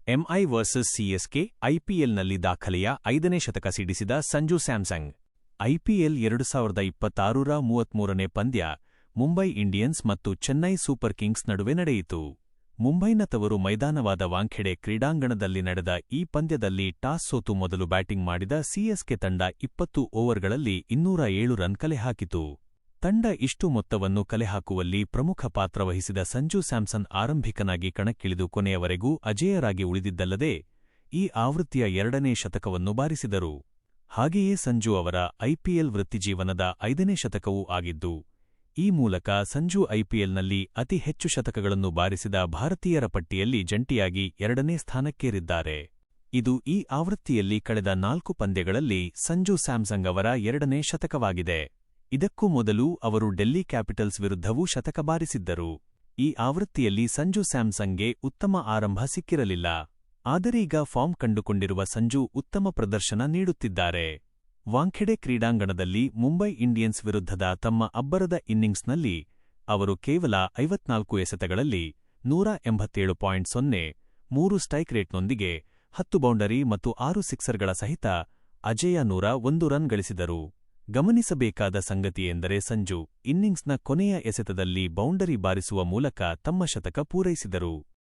MI versus CSK ಐಪಿಎಲ್ನಲ್ಲಿ ದಾಖಲೆಯ 5ನೇ ಶತಕ ಸಿಡಿಸಿದ ಸಂಜು ಸ್ಯಾಮ್ಸನ್. ಐಪಿಎಲ್ 2026ರ 33ನೇ ಪಂದ್ಯ ಮುಂಬೈ ಇಂಡಿಯನ್ಸ್ ಮತ್ತು ಚೆನ್ನೈ ಸೂಪರ್ ಕಿಂಗ್ಸ್ ನಡುವೆ ನಡೆಯಿತು. ಮುಂಬೈನ ತವರು ಮೈದಾನವಾದ ವಾಂಖೆಡೆ ಕ್ರೀಡಾಂಗಣದಲ್ಲಿ ನಡೆದ ಈ ಪಂದ್ಯದಲ್ಲಿ ಟಾಸ್ ಸೋತು ಮೊದಲು ಬ್ಯಾಟಿಂಗ್ ಮಾಡಿದ ಸಿಎಸ್ಕೆ ತಂಡ 20 ಓವರ್ಗಳಲ್ಲಿ 207 ರನ್ ಕಲೆಹಾಕಿತು. ತಂಡ ಇಷ್ಟು ಮೊತ್ತವನ್ನು ಕಲೆಹಾಕುವಲ್ಲಿ ಪ್ರಮುಖ ಪಾತ್ರ ವಹಿಸಿದ ಸಂಜು ಸ್ಯಾಮ್ಸನ್ ಆರಂಭಿಕನಾಗಿ ಕಣಕ್ಕಿಳಿದು ಕೊನೆಯವರೆಗೂ ಅಜೇಯರಾಗಿ ಉಳಿದಿದ್ದಲ್ಲದೆ ಈ ಆವೃತ್ತಿಯ 2ನೇ ಶತಕವನ್ನು ಬಾರಿಸಿದರು. ಹಾಗೆಯೇ ಸಂಜು ಅವರ ಐಪಿಎಲ್ ವೃತ್ತಿಜೀವನದ 5ನೇ ಶತಕವೂ ಆಗಿದ್ದು, ಈ ಮೂಲಕ ಸಂಜು ಐಪಿಎಲ್ನಲ್ಲಿ ಅತಿ ಹೆಚ್ಚು ಶತಕಗಳನ್ನು ಬಾರಿಸಿದ ಭಾರತೀಯರ ಪಟ್ಟಿಯಲ್ಲಿ ಜಂಟಿಯಾಗಿ 2ನೇ ಸ್ಥಾನಕ್ಕೇರಿದ್ದಾರೆ. ಇದು ಈ ಆವೃತ್ತಿಯಲ್ಲಿ ಕಳೆದ 4 ಪಂದ್ಯಗಳಲ್ಲಿ ಸಂಜು ಸ್ಯಾಮ್ಸನ್ ಅವರ 2ನೇ ಶತಕವಾಗಿದೆ. ಇದಕ್ಕೂ ಮೊದಲು ಅವರು ಡೆಲ್ಲಿ ಕ್ಯಾಪಿಟಲ್ಸ್ ವಿರುದ್ಧವೂ ಶತಕ ಬಾರಿಸಿದ್ದರು. ಈ ಆವೃತ್ತಿಯಲ್ಲಿ ಸಂಜು ಸ್ಯಾಮ್ಸನ್ಗೆ ಉತ್ತಮ ಆರಂಭ ಸಿಕ್ಕಿರಲಿಲ್ಲ. ಆದರೀಗ ಫಾರ್ಮ್ ಕಂಡುಕೊಂಡಿರುವ ಸಂಜು ಉತ್ತಮ ಪ್ರದರ್ಶನ ನೀಡುತ್ತಿದ್ದಾರೆ. ವಾಂಖೆಡೆ ಕ್ರೀಡಾಂಗಣದಲ್ಲಿ ಮುಂಬೈ ಇಂಡಿಯನ್ಸ್ ವಿರುದ್ಧದ ತಮ್ಮ ಅಬ್ಬರದ ಇನ್ನಿಂಗ್ಸ್ನಲ್ಲಿ ಅವರು ಕೇವಲ 54 ಎಸೆತಗಳಲ್ಲಿ 187.0, 3 ಸ್ಟ್ರೈಕ್ ರೇಟ್ನೊಂದಿಗೆ 10 ಬೌಂಡರಿ ಮತ್ತು 6 ಸಿಕ್ಸರ್ಗಳ ಸಹಿತ ಅಜೇಯ 101 ರನ್ ಗಳಿಸಿದರು. ಗಮನಿಸಬೇಕಾದ ಸಂಗತಿಯೆಂದರೆ ಸಂಜು ಇನ್ನಿಂಗ್ಸ್ನ ಕೊನೆಯ ಎಸೆತದಲ್ಲಿ ಬೌಂಡರಿ ಬಾರಿಸುವ ಮೂಲಕ ತಮ್ಮ ಶತಕ ಪೂರೈಸಿದರು.